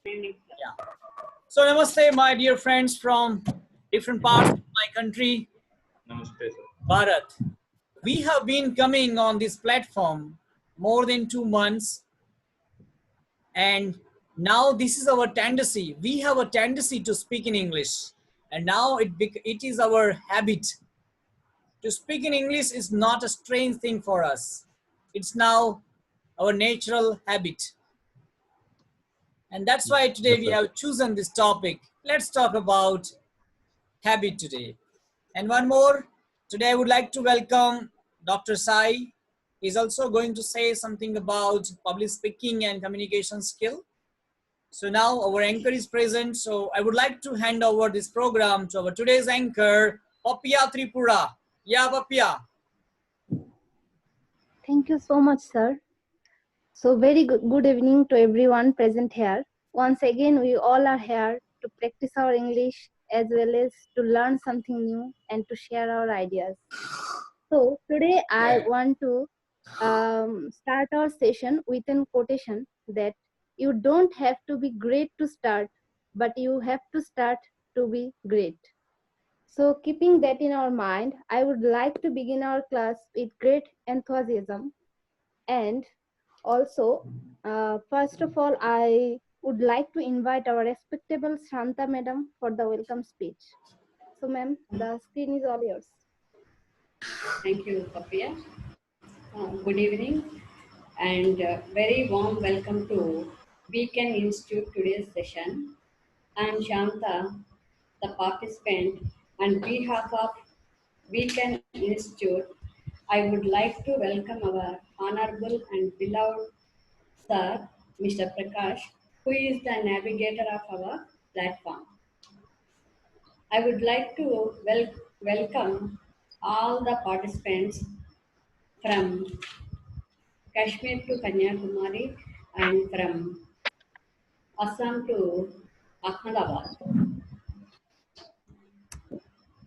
Yeah. So namaste, my dear friends from different parts of my country, Namaste, sir. Bharat. We have been coming on this platform more than 2 months, and now this is our tendency. We have a tendency to speak in English, and now it is our habit. To speak in English is not a strange thing for us. It's now our natural habit. And that's why today Yes, we sir. have chosen this topic. Let's talk about habit today. And one more, today I would like to welcome Dr. Sai. He's also going to say something about public speaking and communication skill. So now our anchor is present. So I would like to hand over this program to our today's anchor, Papia Tripura. Yeah, Papia. Thank you so much, sir. So very good evening to everyone present here. Once again, we all are here to practice our English as well as to learn something new and to share our ideas. So today I want to start our session with a quotation that you don't have to be great to start, but you have to start to be great. So keeping that in our mind, I would like to begin our class with great enthusiasm. And also, first of all, I would like to invite our respectable Shanta madam for the welcome speech. So ma'am, the screen is all yours. Thank you, Papiya. Good evening and very warm welcome to Weekend Institute today's session. I am Shanta, the participant, on behalf of Weekend Institute. I would like to welcome our honorable and beloved sir, Mr. Prakash, who is the navigator of our platform. I would like to welcome all the participants from Kashmir to Kanyakumari and from Assam to Ahmedabad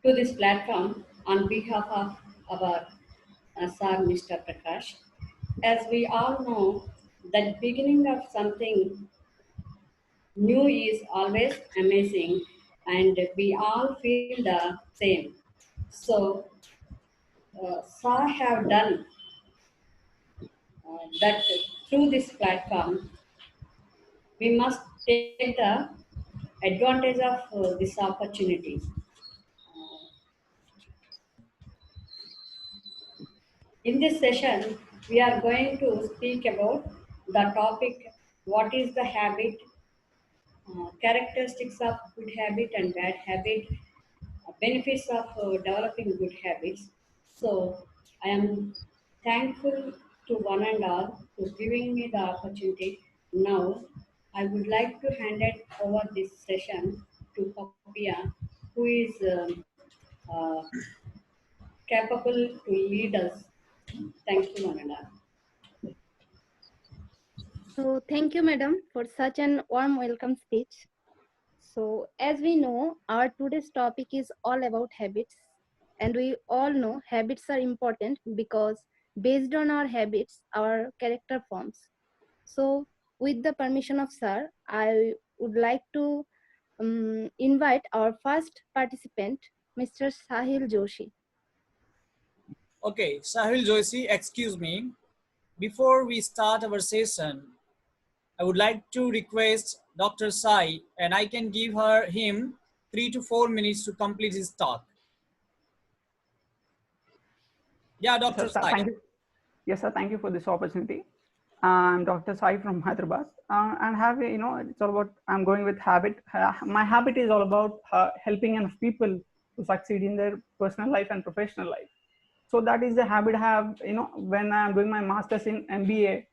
to this platform on behalf of our sir, Mr. Prakash. As we all know, that beginning of something new is always amazing, and we all feel the same. So, sir have done that through this platform. We must take the advantage of this opportunity. In this session, we are going to speak about the topic what is the habit, characteristics of good habit and bad habit, benefits of developing good habits. So, I am thankful to one and all for giving me the opportunity. Now, I would like to hand it over this session to Papia, who is uh, capable to lead us. Thank you, Manala. So thank you, madam, for such an warm welcome speech. So as we know, our today's topic is all about habits. And we all know habits are important because based on our habits, our character forms. So with the permission of sir, I would like to invite our first participant, Mr. Sahil Joshi. Okay, Sahil Joshi, excuse me. Before we start our session, I would like to request Dr. Sai, and I can give him 3 to 4 minutes to complete his talk. Yeah, Yes, Dr. sir. Sai. Thank you. Yes, sir. Thank you for this opportunity. I'm Dr. Sai from Hyderabad, and it's all about. I'm going with habit. My habit is all about helping enough people to succeed in their personal life and professional life. So that is the habit I have. When I'm doing my masters in MBA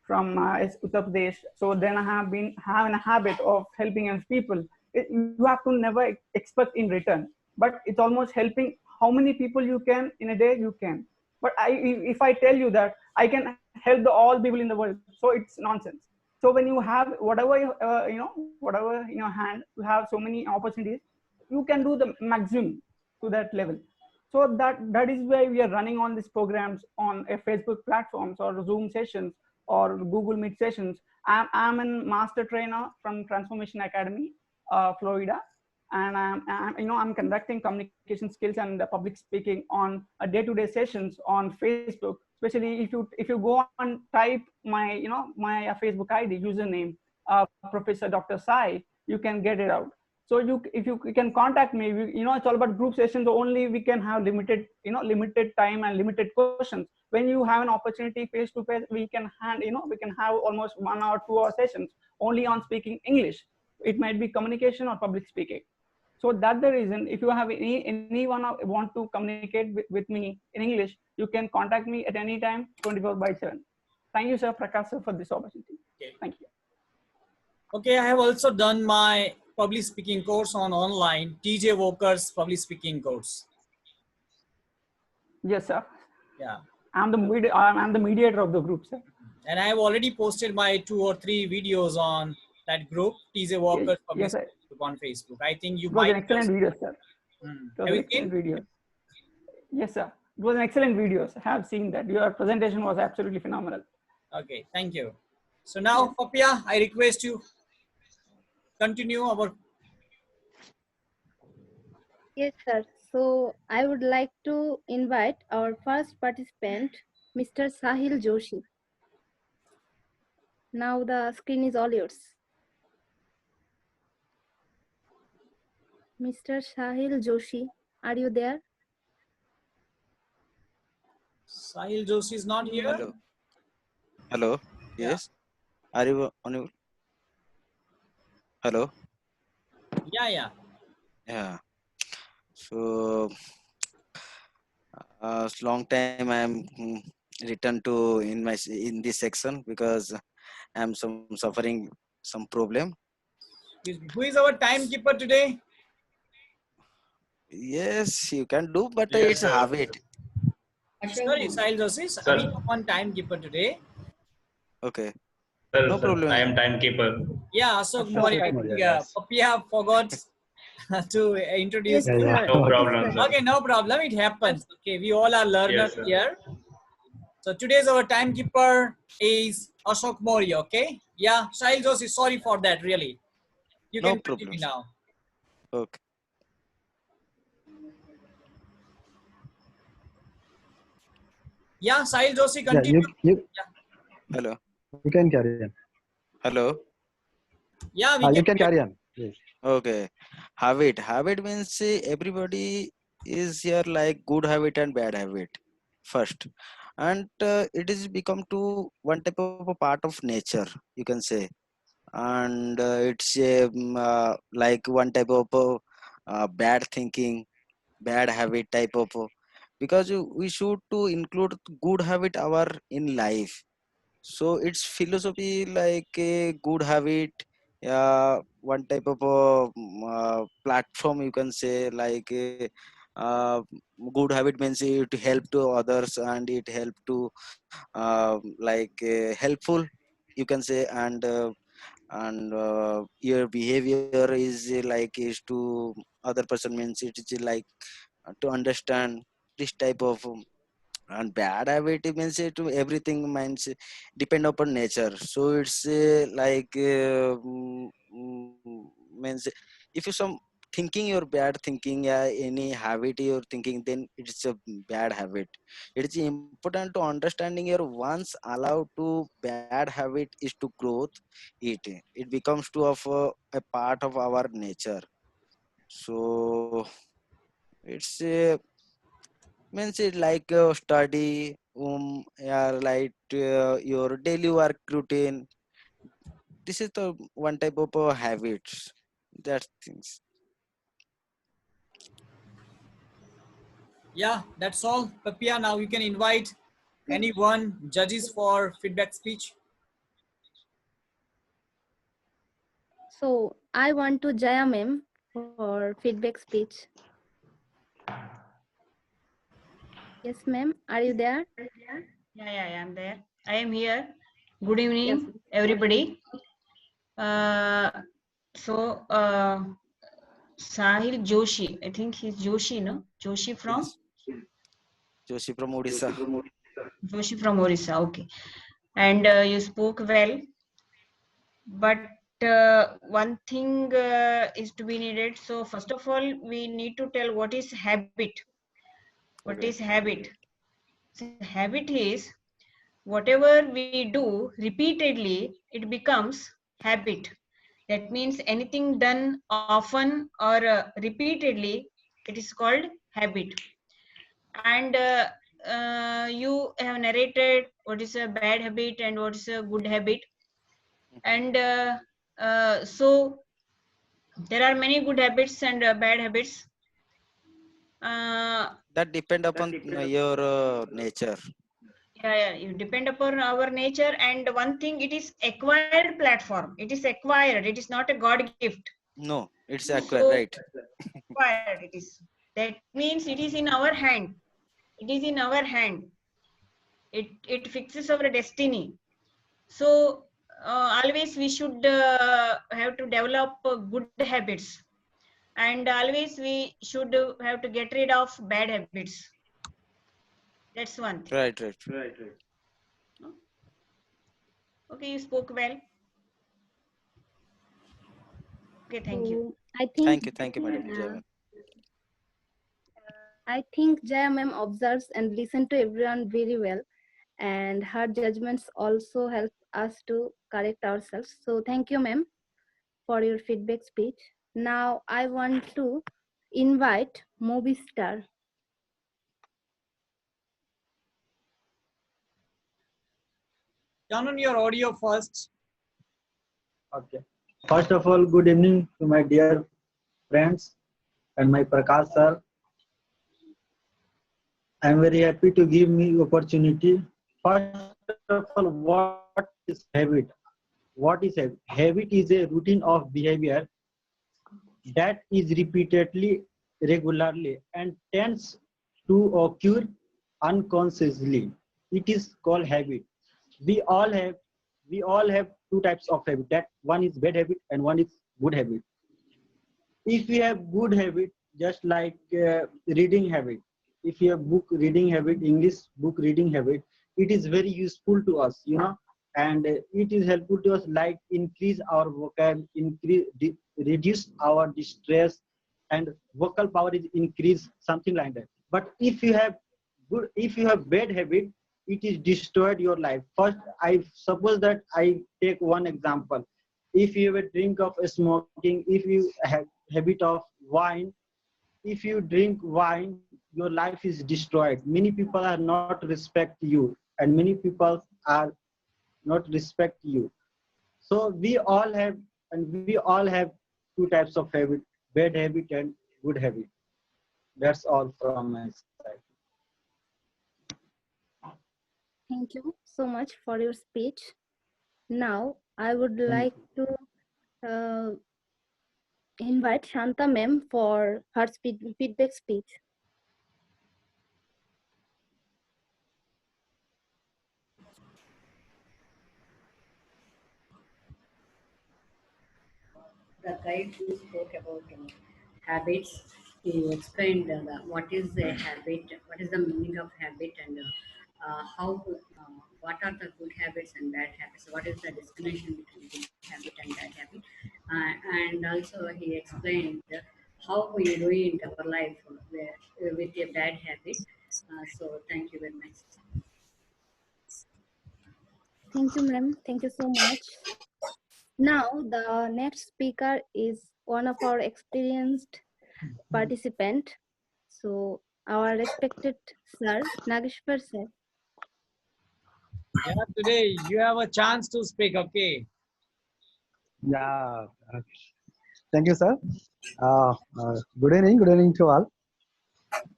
from Uttar Pradesh, so then I have been having a habit of helping enough people. You have to never expect in return, but it's almost helping how many people you can in a day you can. But if I tell you that I can help all people in the world, so it's nonsense. So when you have whatever whatever in your hand, you have so many opportunities, you can do the maximum to that level. So that is why we are running on these programs on a Facebook platforms or Zoom sessions or Google Meet sessions, I'm a master trainer from Transformation Academy, Florida, and I'm conducting communication skills and public speaking on a day-to-day sessions on Facebook. Especially if you go and type my my Facebook ID username, Professor Dr. Sai, you can get it out. So if you can contact me, it's all about group sessions only. We can have limited time and limited questions. When you have an opportunity face to face, we can have almost 1 hour 2 hour sessions only on speaking English. It might be communication or public speaking. So that's the reason, if you have anyone want to communicate with me in English, you can contact me at any time, 24/7. Thank you, sir, Prakash, sir, for this opportunity. Okay. Thank you. Okay, I have also done my public speaking course on online, TJ Walker's public speaking course. Yes, sir. Yeah. I'm the mediator of the group, sir. And I have already posted my 2 or 3 videos on that group, TJ Walker's public Yes, sir. speaking group on Facebook. I think you It was might an excellent video, sir. Hmm. It was Have an you seen? excellent video. Yes, sir. It was an excellent video. I have seen that. Your presentation was absolutely phenomenal. Okay, thank you. So now, Papia, I request you continue our. Yes, sir. So I would like to invite our first participant, Mr. Sahil Joshi. Now the screen is all yours. Mr. Sahil Joshi, are you there? Sahil Joshi is not here. Hello. Hello. Yeah. Yes. Are you on? Hello. Yeah. Yeah. So, long time I am returned to in this section because I am suffering some problem. Who is our timekeeper today? Yes, you can do, but Yes, it's a sir. habit. Sorry, Sahil Joshi. Sir. We have one timekeeper today. Okay. Sir, No sir, problem. I am timekeeper. Yeah, Ashok Ashok Maurya. I Maurya, think yes. Papia forgot to introduce. Yes, Yeah, sir. No Yes, problem, sir. sir. Okay, no problem. It happens. Okay, we all are learners Yes, sir. here. So today's our timekeeper is Ashok Maurya. Okay. Yeah, Sahil Joshi. Sorry for that. Really. You No can continue problem, sir. now. Okay. Yeah, Sahil Joshi, Yeah, continue. Hello. you can carry on. Hello. Yeah, we You can. can carry on. Yes. Okay. Habit means everybody is here like good habit and bad habit first, and it is become to one type of a part of nature, you can say, and it's like one type of bad thinking, bad habit type of because we should to include good habit our in life. So it's philosophy like a good habit, one type of platform, you can say, like a uh, good habit means it help to others and it help to helpful, you can say, and your behavior is is to other person means it is like to understand this type of and bad habit it means it everything means depend upon nature. So it's means if you some thinking your bad thinking, any habit you're thinking, then it's a bad habit. It's important to understanding your once allowed to bad habit is to growth, it becomes to of a part of our nature. So it's means it like study yeah, like your daily work routine. This is the one type of habits, that things. Yeah, that's all. Papia, now you can invite anyone, judges for feedback speech. So I want to Jaya ma'am for feedback speech. Yes, ma'am. Are you there? Yeah, I am there. I am here. Good evening, Yes. everybody. So, Sahil Joshi, I think he's Joshi, no? Joshi from? Yes. Joshi from Odisha. Joshi from Orissa, okay. And you spoke well. but one thing is to be needed. So first of all, we need to tell what is habit. What is habit? So habit is whatever we do repeatedly, it becomes habit. That means anything done often or repeatedly, it is called habit. And you have narrated what is a bad habit and what is a good habit. And so there are many good habits and bad habits. That depend upon your nature. Yeah, you depend upon our nature. And one thing, it is acquired platform. It is acquired. It is not a God gift. No, it's So acquired, right? acquired it is. That means it is in our hand. It is in our hand. It fixes our destiny. So always we should have to develop good habits, and always we should have to get rid of bad habits. That's one thing. Right. Okay, you spoke well. Okay, thank you. So I think Thank you, Madam uh, Jaya. I think Jaya ma'am observes and listens to everyone very well, and her judgments also help us to correct ourselves. So thank you, ma'am, for your feedback speech. Now I want to invite movie star. Turn on your audio first. Okay. First of all, good evening to my dear friends and my Prakash sir. I am very happy to give me opportunity. First of all, what is habit? What is habit? Habit is a routine of behavior that is repeatedly, regularly, and tends to occur unconsciously. It is called habit. We all have two types of habit. That one is bad habit and one is good habit. If we have good habit, just like reading habit, if you have book reading habit, English book reading habit, it is very useful to us, and it is helpful to us, like increase our vocab, reduce our distress, and vocal power is increased, something like that. But if you have bad habit, it is destroyed your life. First, I suppose that I take one example. If you have a drink of smoking, if you have habit of wine, if you drink wine, your life is destroyed. Many people are not respect you, and many people are not respect you. So we all have two types of habit: bad habit and good habit. That's all from my side. Thank you so much for your speech. Now I would like to uh, invite Shanta ma'am for her feedback speech. The guy who spoke about habits, he explained what is a habit, what is the meaning of habit, and what are the good habits and bad habits, what is the discrimination between good habit and bad habit. And also he explained how we ruined our life with a bad habit. So thank you very much. Thank you, ma'am. Thank you so much. Now, the next speaker is one of our experienced participant. So, our respected sir, Nageshwar sir. Yeah, today you have a chance to speak. Okay. Yeah. Thank you, sir. Good evening to all.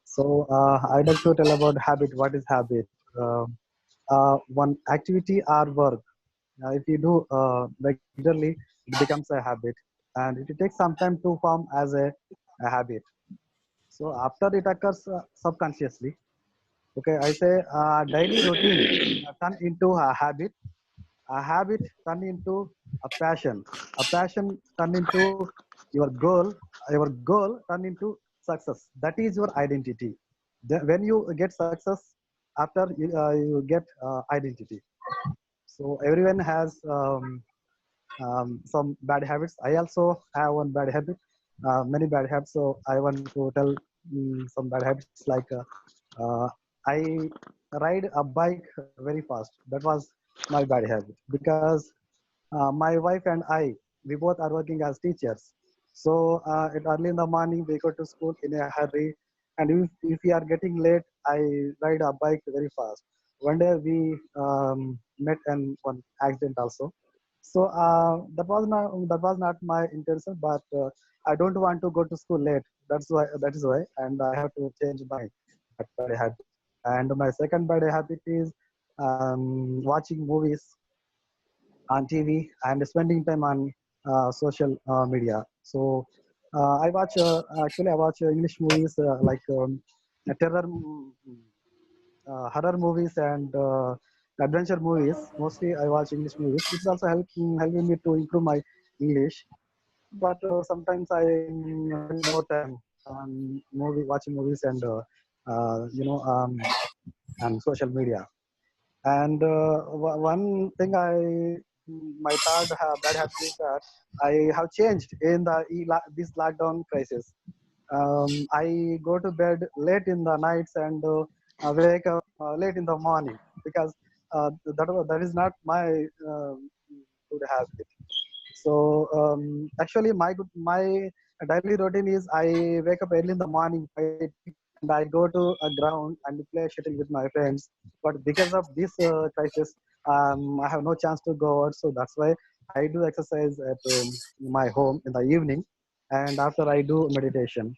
So I'd like to tell about habit. What is habit? One activity or work. If you do regularly, it becomes a habit, and it takes some time to form as a habit. So after it occurs subconsciously, okay, I say daily routine turn into a habit turn into a passion turn into your goal turn into success. That is your identity. When you get success, after you get identity. So everyone has some bad habits. I also have one bad habit, many bad habits. So I want to tell some bad habits like I ride a bike very fast. That was my bad habit because my wife and I, we both are working as teachers. So at early in the morning, we go to school in a hurry. And if we are getting late, I ride a bike very fast. One day we met in one accident also. So that was not my intention, but I don't want to go to school late. That is why, and I have to change my that bad habit. And my second bad habit is watching movies on TV and spending time on social media. So I watch English movies like terror, horror movies and adventure movies. Mostly I watch English movies. It's also helping me to improve my English. But sometimes I spend more time on watching movies and and social media. And one thing my bad habit is that I have changed in this lockdown crisis. I go to bed late in the nights and wake up late in the morning because that is not my good habit. So actually, my daily routine is I wake up early in the morning, 5:30, and I go to a ground and play shuttle with my friends. But because of this crisis, I have no chance to go out. So that's why I do exercise at my home in the evening, and after I do meditation.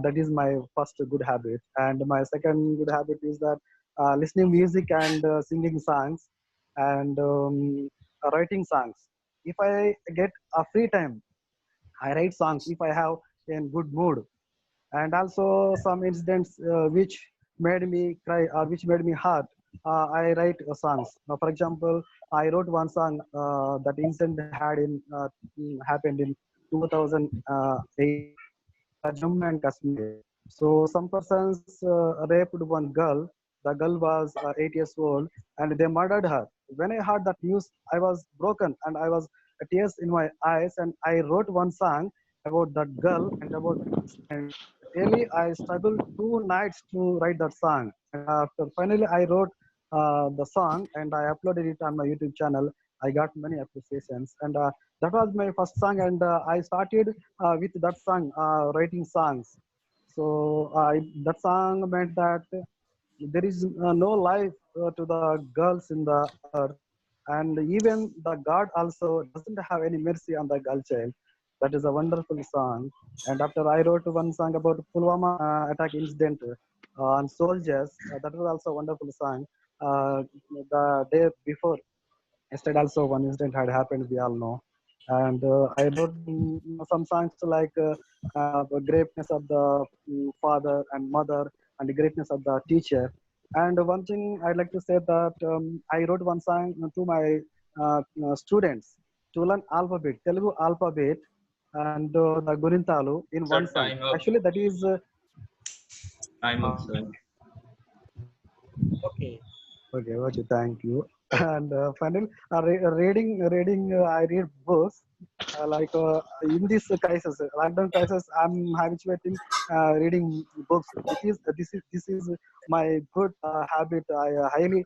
That is my first good habit. And my second good habit is that listening music and singing songs and writing songs. If I get a free time, I write songs if I have in good mood. And also some incidents which made me cry or which made me hurt. I write songs. For example, I wrote one song that incident happened in 2008 in the Jammu and Kashmir. So some persons raped one girl. The girl was 8 years old, and they murdered her. When I heard that news, I was broken and I was tears in my eyes. And I wrote one song about that girl and about that incident. Really, I struggled 2 nights to write that song. And after finally, I wrote the song and I uploaded it on my YouTube channel. I got many appreciations, and that was my first song. And I started with that song, writing songs. So that song meant that there is no life to the girls in the earth, and even the God also doesn't have any mercy on the girl child. That is a wonderful song. And after I wrote one song about Pulwama attack incident on soldiers, that was also a wonderful song. The day before, yesterday also one incident had happened, we all know. And I wrote some songs like the greatness of the father and mother and the greatness of the teacher. And one thing I'd like to say that I wrote one song to my students to learn alphabet, Telugu alphabet, and the Gurintalu in Sir, one song. time up. Actually, that is Time up, sir. okay. Okay, thank you. And finally, I read books in this crisis, lockdown crisis. I'm habituating reading books. This is my good habit. I highly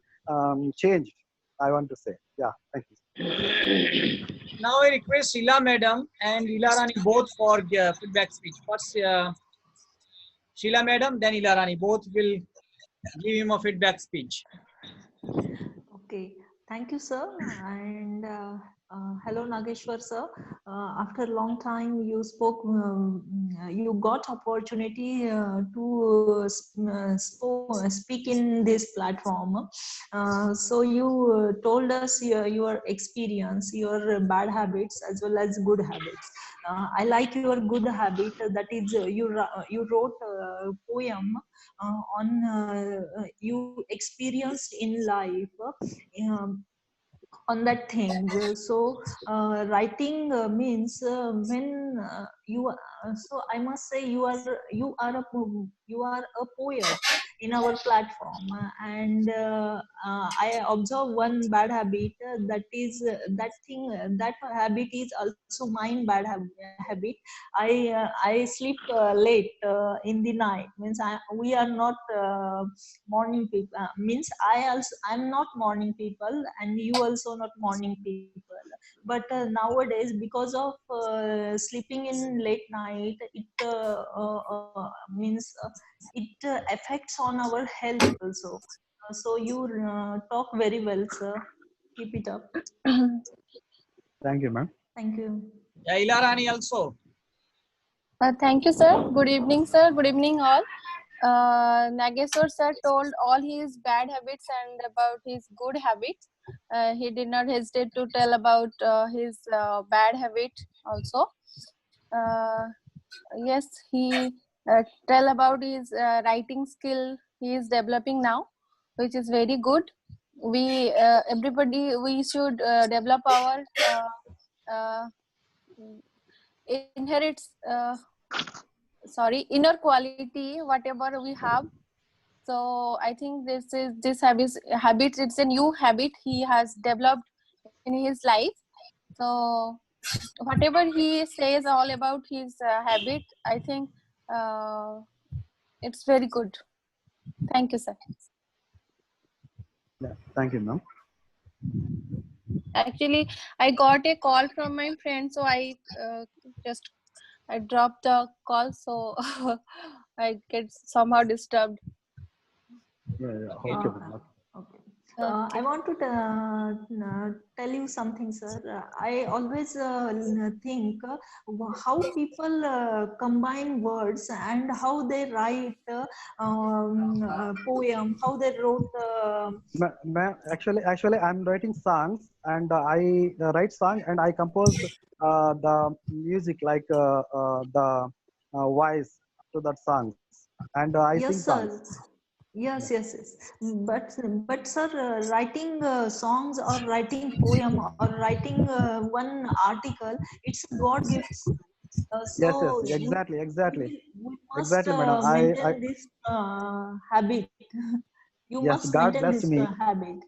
changed. I want to say, yeah. Thank you. Now I request Sheila Madam and Leela Rani both for feedback speech. First, Sheila Madam, then Leela Rani. Both will give him a feedback speech. Okay, thank you, sir. And hello, Nageshwar, sir. After a long time, you spoke. You got opportunity to speak in this platform. So you told us your experience, your bad habits as well as good habits. I like your good habit. That is, you wrote a poem on you experienced in life, um, on that thing. So writing means when so I must say you are a poet in our platform. And I observe one bad habit, that is that thing, that habit is also mine bad habit. I sleep late in the night. Means we are not morning people. Means I'm not morning people, and you also not morning people. But nowadays, because of sleeping in late night, it means it affects on our health also. So you talk very well, sir. Keep it up. Thank you, ma'am. Thank you. Yeah, Ilarani also. Thank you, sir. Good evening, sir. Good evening, all. Nageshwar sir told all his bad habits and about his good habits. He did not hesitate to tell about his bad habit also. Yes, he tell about his writing skill he is developing now, which is very good. We everybody we should develop our inherits inner quality whatever we have. So I think this habit, it's a new habit he has developed in his life. So whatever he says all about his habit, I think it's very good. Thank you, sir. Yeah, thank you, ma'am. Actually, I got a call from my friend, so I dropped the call, so I get somehow disturbed. Yeah, Okay. okay, ma'am. Okay. I want to tell you something, sir. I always think how people combine words and how they write poem, how they wrote. Ma'am, actually, I'm writing songs, and I write song, and I compose the music, like the voice to that songs, and I sing Yes, sir. songs. Yes, yes, yes. But sir, writing songs or writing poem or writing one article, it's God gifts. Yes, yes, So exactly, we must exactly, madam. maintain this habit. You Yes, must God maintain blessed this me. habit.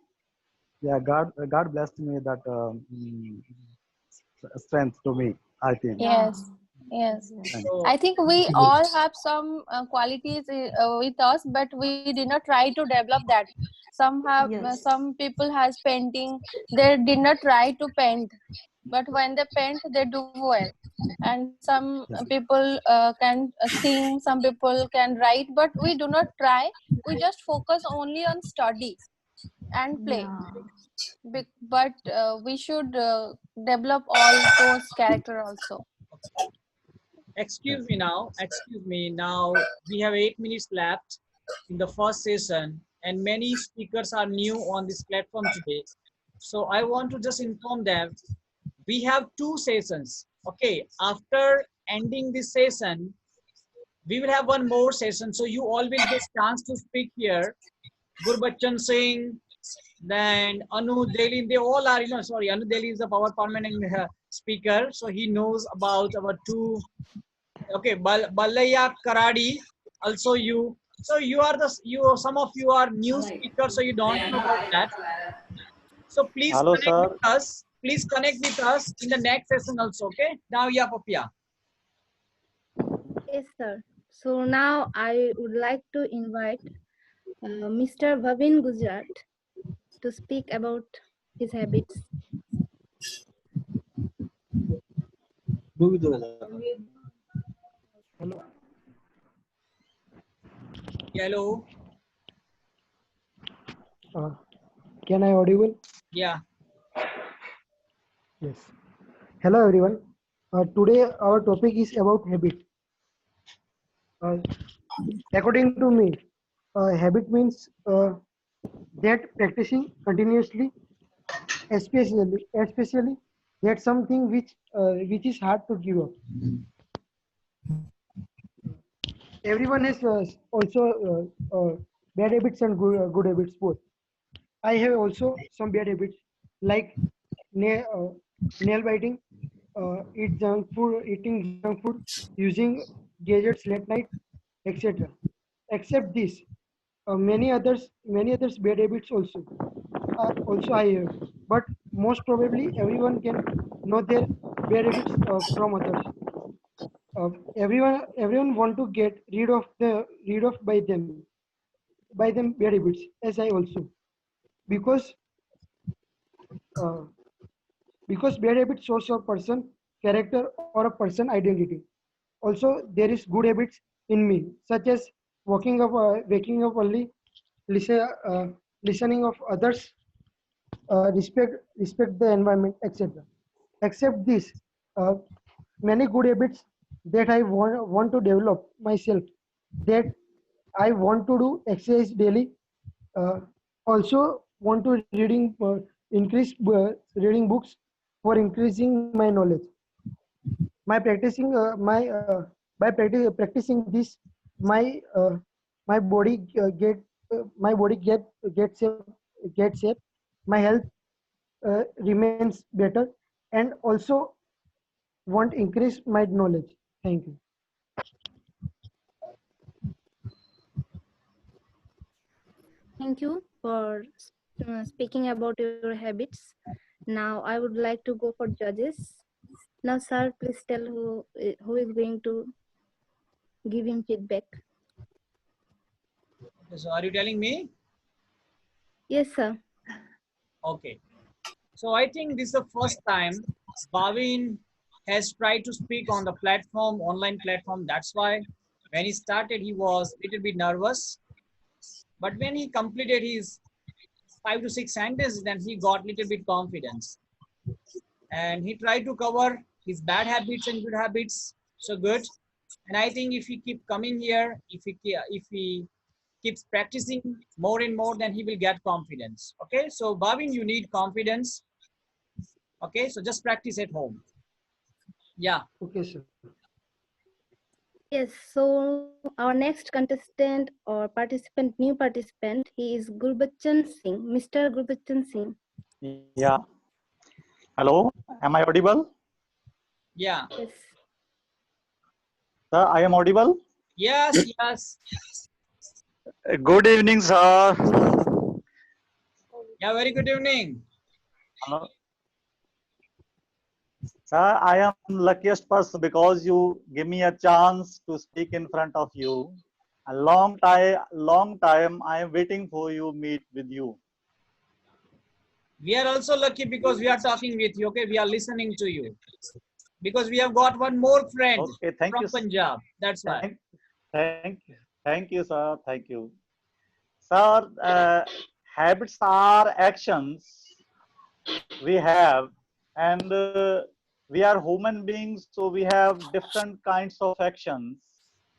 Yeah, God blessed me that strength to me, I think. Yeah. Yes. Thank So I think we all have some qualities with us, but we did not try to develop that. Yes. Some people has painting. They did not try to paint, but when they paint, they do well. And some people can sing. Some people can write, but we do not try. We just focus only on study and play. Yeah. But we should develop all those character also. excuse me now. Excuse me now. We have 8 minutes left in the first session, and many speakers are new on this platform today. So I want to just inform them we have 2 sessions. Okay, after ending this session, we will have one more session. So you all will get chance to speak here. Gurbachan Singh, then Anu Delhi, they all are, sorry, Anu Delhi is the power permanent speaker. So he knows about our 2. Okay, Balaya Karadi, also you. So some of you are new speakers, so you don't know about that. So please Hello, connect sir. with us. Please connect with us in the next session also. Okay. Now, yeah, Papia. Yes, sir. So now I would like to invite Mr. Bhavin Gujarat to speak about his habits. Hello. Hello. Can I audible? Yeah. Yes. Hello everyone. Today our topic is about habit. According to me, habit means that practicing continuously, especially that something which is hard to give up. Everyone has also bad habits and good habits both. I have also some bad habits like nail biting, eating junk food, using gadgets late night, etc. Except this, many others bad habits also I have, but most probably everyone can know their bad habits from others. Everyone want to get rid of by them bad habits, as I also, because uh, because bad habits shows a person character or a person identity. Also, there is good habits in me, such as waking up early, listen, listening of others, respect the environment, etc. Except this, uh, many good habits that I want to develop myself, that I want to do exercise daily, uh, also want to increase reading books for increasing my knowledge. My practicing my practicing this, my my body my body gets shape, gets shape. My health remains better, and also want increase my knowledge. Thank you. Thank you for speaking about your habits. Now I would like to go for judges. Now, sir, please tell who is going to give him feedback. So are you telling me? Yes, sir. Okay. So I think this is the first time Bhavin has tried to speak on the platform, online platform. That's why when he started, he was a little bit nervous. But when he completed his 5 to 6 sentences, then he got a little bit confidence. And he tried to cover his bad habits and good habits. So good. And I think if he keep coming here, if he keeps practicing more and more, then he will get confidence. Okay. So Bhavin, you need confidence. Okay. So just practice at home. Yeah. Okay, sir. Yes, so our next contestant or participant, new participant, he is Gurbachan Singh, Mr. Gurbachan Singh. Yeah. Hello, am I audible? Yeah. Yes. Sir, I am audible? Yes, yes. Good evening, sir. Yeah, very good evening. Hello. Sir, I am luckiest person because you give me a chance to speak in front of you. A long time I am waiting for you meet with you. We are also lucky because we are talking with you. Okay, we are listening to you. Because we have got one more friend Okay, thank from you. Punjab. That's why. Thank you, sir. Thank you. Sir, habits are actions we have, and we are human beings, so we have different kinds of actions.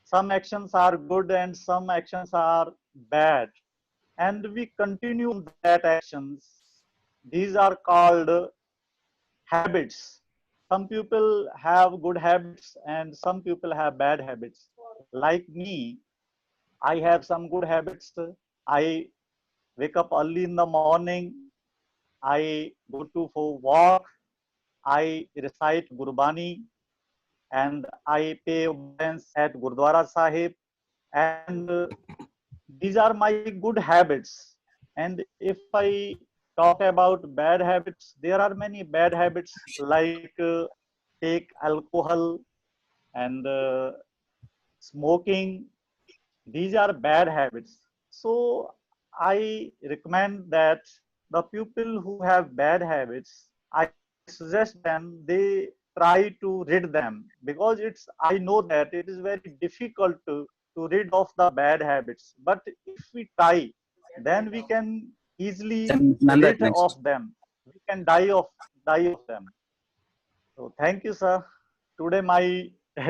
Some actions are good and some actions are bad, and we continue that actions. These are called habits. Some people have good habits and some people have bad habits. Like me, I have some good habits. I wake up early in the morning. I go to for walk. I recite Gurbani and I pay obedience at Gurdwara Sahib. And these are my good habits. And if I talk about bad habits, there are many bad habits like take alcohol and smoking. These are bad habits. So I recommend that the people who have bad habits, I suggest them they try to rid them, because I know that it is very difficult to rid of the bad habits. But if we try, then we can easily Nanda rid next. of them. We can die of them. So thank you, sir. Today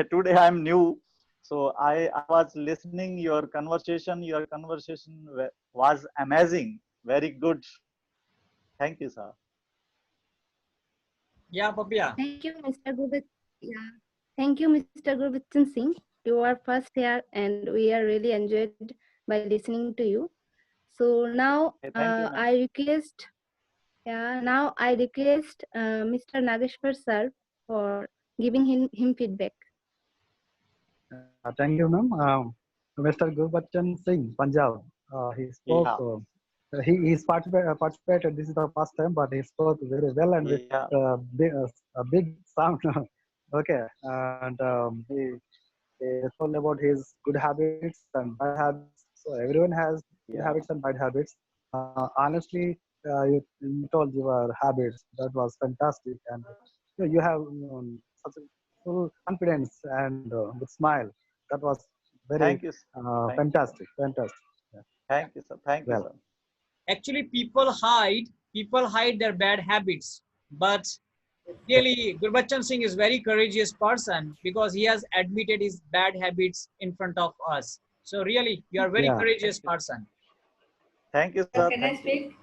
today I am new, so I was listening your conversation. Your conversation was amazing, very good. Thank you, sir. Yeah, Papia. Thank you, Mr. Yeah. Thank you, Mr. Gurbachan Singh. You are first here, and we are really enjoyed by listening to you. So now Okay, thank you, ma'am. I request Yeah, now I request Mr. Nageshwar sir for giving him feedback. Thank you, ma'am. Mr. Gurbachan Singh, Punjab. He spoke. Yeah. He's participated. This is the first time, but he spoke very well and with Yeah. a big sound. Okay, and he told about his good habits and bad habits. So everyone has good Yeah. habits and bad habits. Honestly, you told your habits. That was fantastic, and you have such a full confidence and with smile. That was very Thank you. Thank you. fantastic. Fantastic. Yeah. Thank you, sir. Thank you, Well, sir. Actually, people hide their bad habits, but really, Gurbachan Singh is very courageous person because he has admitted his bad habits in front of us. So really, you are very yeah. courageous person. Thank you, Sir, sir. can I Thank you. speak?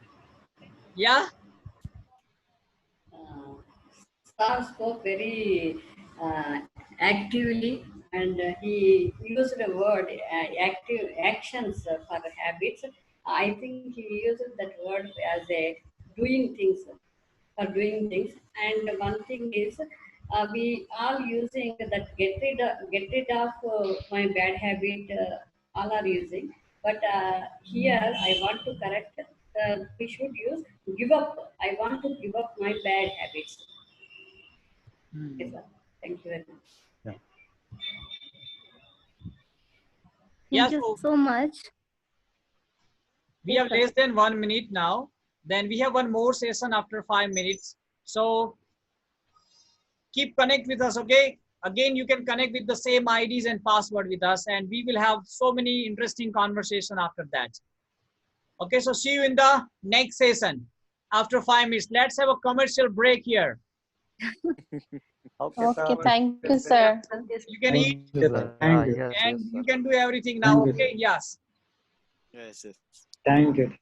Yeah. Sir spoke very actively, and he used the word active actions for habits. I think he used that word as a doing things for doing things. And one thing is, we all using that get rid of my bad habit. All are using, but here I want to correct. We should use give up. I want to give up my bad habits. Yes, sir. Thank you very much. Yeah. Yeah. Thank you So so much. we Yes, have sir. less than 1 minute now. Then we have one more session after 5 minutes. So keep connect with us, okay? Again, you can connect with the same IDs and password with us, and we will have so many interesting conversation after that. Okay, so see you in the next session after 5 minutes. Let's have a commercial break here. Okay, Okay, sir. thank you, sir. You can eat Thank you, sir. Yeah, Thank you. yes, and yes, you sir. can do everything now. Thank you. Okay, yes. Yes, yes. Thank you.